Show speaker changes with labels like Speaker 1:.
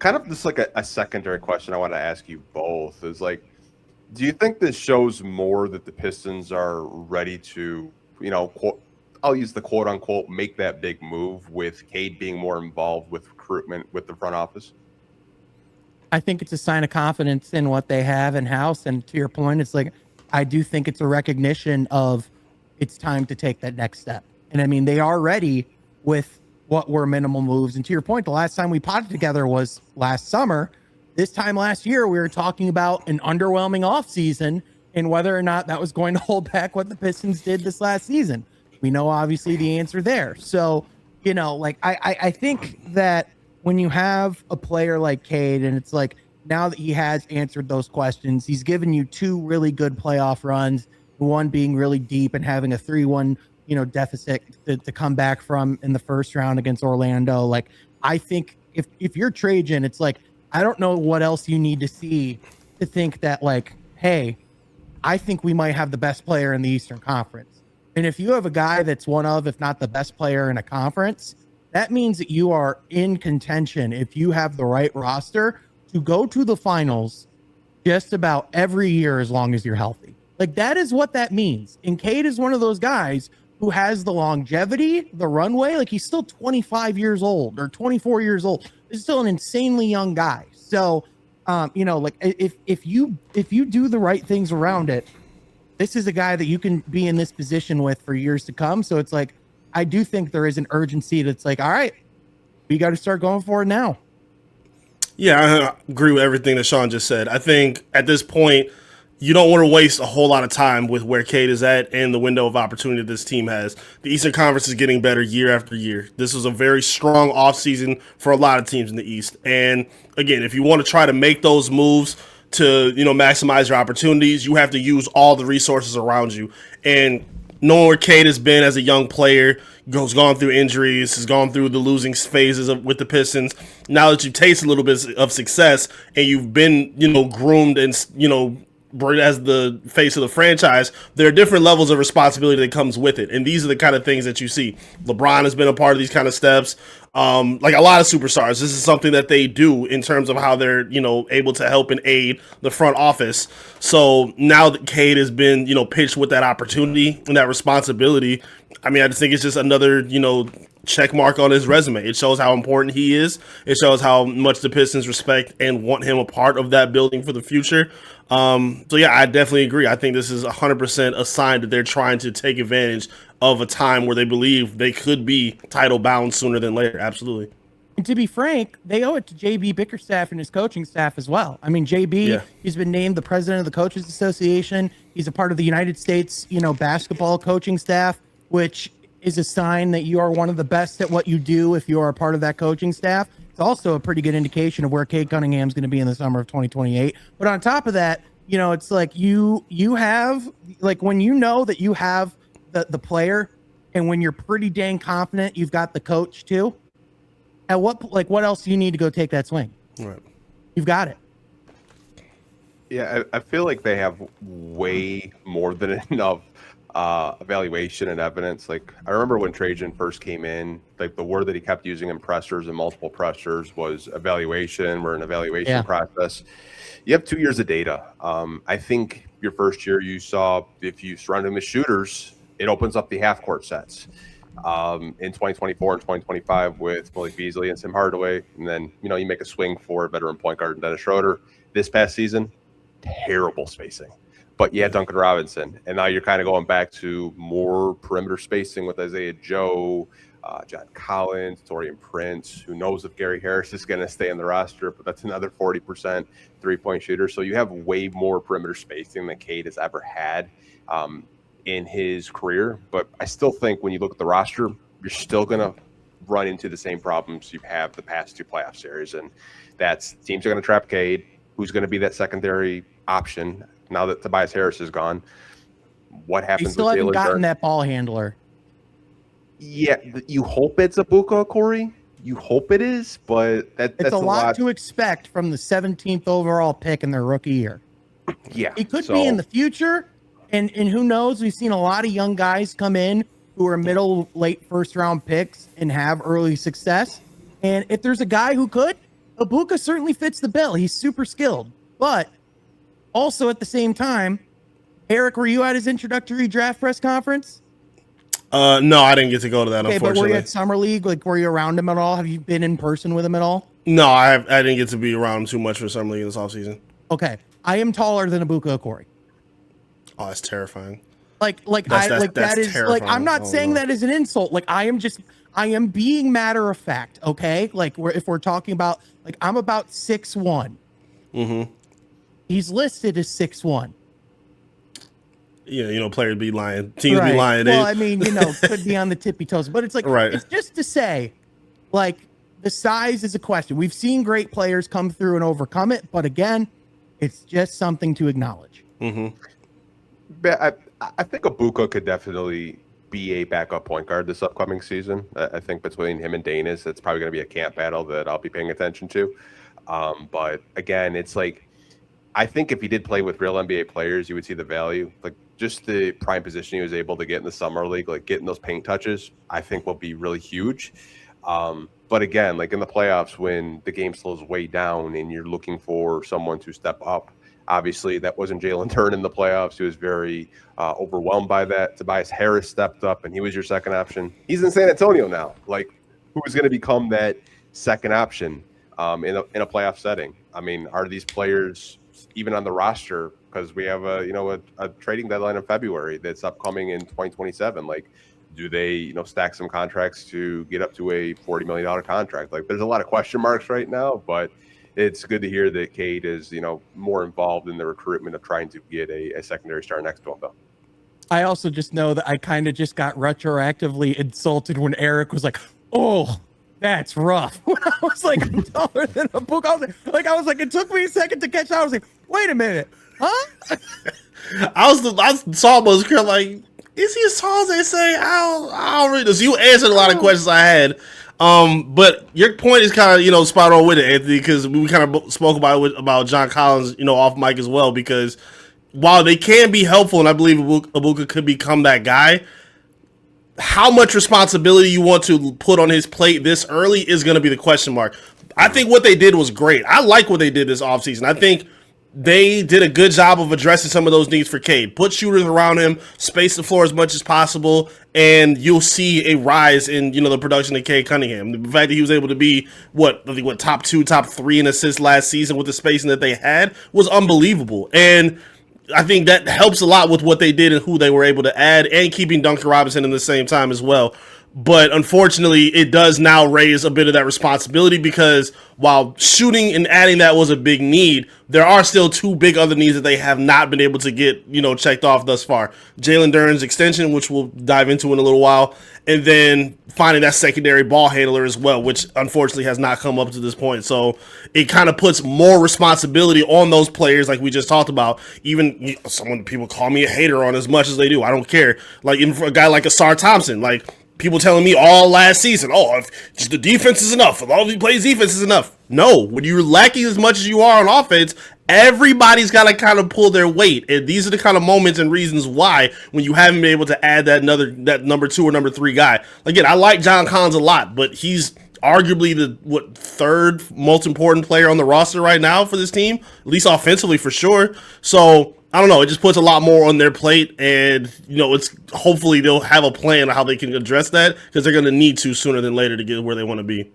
Speaker 1: kind of just like a secondary question I want to ask you both is like, do you think this shows more that the Pistons are ready to, quote, I'll use the quote unquote, make that big move with Cade being more involved with recruitment with the front office?
Speaker 2: I think it's a sign of confidence in what they have in house. And to your point, it's like, I do think it's a recognition of it's time to take that next step. And I mean, they are ready with what were minimal moves. And to your point, the last time we potted together was last summer. This time last year, we were talking about an underwhelming offseason and whether or not that was going to hold back what the Pistons did this last season. We know obviously the answer there. So, like I think that when you have a player like Cade, and it's like now that he has answered those questions, he's given you two really good playoff runs, one being really deep and having a 3-1, deficit to come back from in the first round against Orlando. Like, I think if you're Trajan, it's like, I don't know what else you need to see to think that, like, hey, I think we might have the best player in the Eastern Conference. And if you have a guy that's one of, if not the best player in a conference, that means that you are in contention if you have the right roster to go to the finals just about every year as long as you're healthy. Like, that is what that means. And Cade is one of those guys who has the longevity, the runway. Like, he's still 25 years old or 24 years old. He's still an insanely young guy. So, like if you do the right things around it, this is a guy that you can be in this position with for years to come. So it's like, I do think there is an urgency that's like, all right, we got to start going for it now.
Speaker 3: Yeah, I agree with everything that Sean just said. I think at this point, you don't want to waste a whole lot of time with where Cade is at and the window of opportunity this team has. The Eastern Conference is getting better year after year. This was a very strong offseason for a lot of teams in the East. And again, if you want to try to make those moves to, maximize your opportunities, you have to use all the resources around you. And knowing where Cade has been as a young player, has gone through injuries, has gone through the losing phases with the Pistons. Now that you've tasted a little bit of success and you've been, groomed and, as the face of the franchise, there are different levels of responsibility that comes with it. And these are the kind of things that you see. LeBron has been a part of these kind of steps. Like a lot of superstars, this is something that they do in terms of how they're, able to help and aid the front office. So now that Cade has been, pitched with that opportunity and that responsibility, I mean, I just think it's just another, check mark on his resume. It shows how important he is. It shows how much the Pistons respect and want him a part of that building for the future. So yeah, I definitely agree. I think this is 100% a sign that they're trying to take advantage of a time where they believe they could be title bound sooner than later. Absolutely.
Speaker 2: And to be frank, they owe it to JB Bickerstaff and his coaching staff as well. I mean, JB, He's been named the president of the Coaches Association. He's a part of the United States, basketball coaching staff, which is a sign that you are one of the best at what you do if you are a part of that coaching staff. It's also a pretty good indication of where Cade Cunningham is going to be in the summer of 2028. But on top of that, it's like you have, like, when you know that you have the player, and when you're pretty dang confident you've got the coach too, at what else do you need to go take that swing?
Speaker 3: Right.
Speaker 2: You've got it.
Speaker 1: Yeah, I feel like they have way more than enough evaluation and evidence. Like, I remember when Trajan first came in, like the word that he kept using in pressers and multiple pressers was evaluation. We're in evaluation process. You have 2 years of data. I think your first year you saw, if you surround him with shooters, it opens up the half court sets. In 2024 and 2025 with Malik Beasley and Tim Hardaway, and then you make a swing for a veteran point guard Dennis Schroeder. This past season, terrible spacing. But yeah, Duncan Robinson. And now you're kind of going back to more perimeter spacing with Isaiah Joe, John Collins, Taurean Prince. Who knows if Gary Harris is going to stay on the roster, but that's another 40% three-point shooter. So you have way more perimeter spacing than Cade has ever had in his career. But I still think when you look at the roster, you're still going to run into the same problems you have the past two playoff series. And that's teams are going to trap Cade. Who's going to be that secondary option now that Tobias Harris is gone? What happens?
Speaker 2: They still haven't gotten that ball handler.
Speaker 1: Yeah, you hope it's Ibuka, Corey. You hope it is, but that's
Speaker 2: a lot to expect from the 17th overall pick in their rookie year.
Speaker 1: Yeah,
Speaker 2: it could be in the future, and who knows? We've seen a lot of young guys come in who are late first round picks and have early success. And if there's a guy who could, Ibuka certainly fits the bill. He's super skilled, but also at the same time, Eric, were you at his introductory draft press conference?
Speaker 3: No, I didn't get to go to that.
Speaker 2: Okay, but
Speaker 3: Unfortunately,
Speaker 2: were you at Summer League? Like, were you around him at all? Have you been in person with him at all?
Speaker 3: no, I didn't get to be around him too much for Summer League this offseason.
Speaker 2: Okay, I am taller than Ibuka Okori.
Speaker 3: Oh, that's terrifying.
Speaker 2: Like
Speaker 3: That's
Speaker 2: that is like,
Speaker 3: terrifying.
Speaker 2: I'm not saying that as an insult. Like, I am being matter of fact. Okay, like if we're talking about, like, I'm about 6'1".
Speaker 3: Mm-hmm.
Speaker 2: He's listed as 6'1".
Speaker 3: Yeah, players be lying, teams
Speaker 2: Right.
Speaker 3: be lying.
Speaker 2: Well, I mean, could be on the tippy toes, but it's like,
Speaker 3: Right.
Speaker 2: It's just to say, like, the size is a question. We've seen great players come through and overcome it, but again, it's just something to acknowledge.
Speaker 3: Mm-hmm.
Speaker 1: But I think Ibuka could definitely be a backup point guard this upcoming season. I think between him and Danis, it's probably going to be a camp battle that I'll be paying attention to. But again, it's like, I think if he did play with real NBA players, you would see the value. Like, just the prime position he was able to get in the summer league, like getting those paint touches, I think will be really huge. But again, like in the playoffs, when the game slows way down and you're looking for someone to step up, obviously that wasn't Jalen Turner in the playoffs. He was very overwhelmed by that. Tobias Harris stepped up and he was your second option. He's in San Antonio now. Like, who is going to become that second option in a playoff setting? I mean, are these players even on the roster? Because we have a trading deadline in February that's upcoming in 2027. Like, do they stack some contracts to get up to a $40 million contract? Like, there's a lot of question marks right now, but it's good to hear that Cade is more involved in the recruitment of trying to get a secondary star next to him, though.
Speaker 2: I also just know that I kind of just got retroactively insulted when Eric was like, "Oh, that's rough." When I was like, "I'm taller than a book," I was like, it took me a second to catch on. I was like, "Wait a minute, huh?"
Speaker 3: I saw most crap like, is he as tall as they say? I don't really know. So you answered a lot of questions I had. But your point is kind of, spot on with it, Anthony, because we kind of spoke about John Collins, off mic as well, because while they can be helpful, and I believe Ibuka could become that guy, how much responsibility you want to put on his plate this early is going to be the question mark. I think what they did was great. I like what they did this offseason. I think they did a good job of addressing some of those needs for Cade. Put shooters around him, space the floor as much as possible, and you'll see a rise in the production of Cade Cunningham. The fact that he was able to be top 2, top 3 in assists last season with the spacing that they had was unbelievable. And I think that helps a lot with what they did and who they were able to add, and keeping Duncan Robinson in the same time as well. But unfortunately, it does now raise a bit of that responsibility, because while shooting and adding that was a big need, there are still 2 big other needs that they have not been able to get, checked off thus far. Jalen Duren's extension, which we'll dive into in a little while, and then finding that secondary ball handler as well, which unfortunately has not come up to this point. So it kind of puts more responsibility on those players, like we just talked about. Even people call me a hater on as much as they do. I don't care. Like, even for a guy like Asar Thompson, like, people telling me all last season, if just the defense is enough, if all of you plays defense is enough. No, when you're lacking as much as you are on offense, everybody's got to kind of pull their weight. And these are the kind of moments and reasons why, when you haven't been able to add that number 2 or number 3 guy. Again, I like John Collins a lot, but he's arguably the 3rd most important player on the roster right now for this team, at least offensively for sure. So I don't know. It just puts a lot more on their plate, and it's hopefully they'll have a plan on how they can address that, because they're going to need to sooner than later to get where they want to be.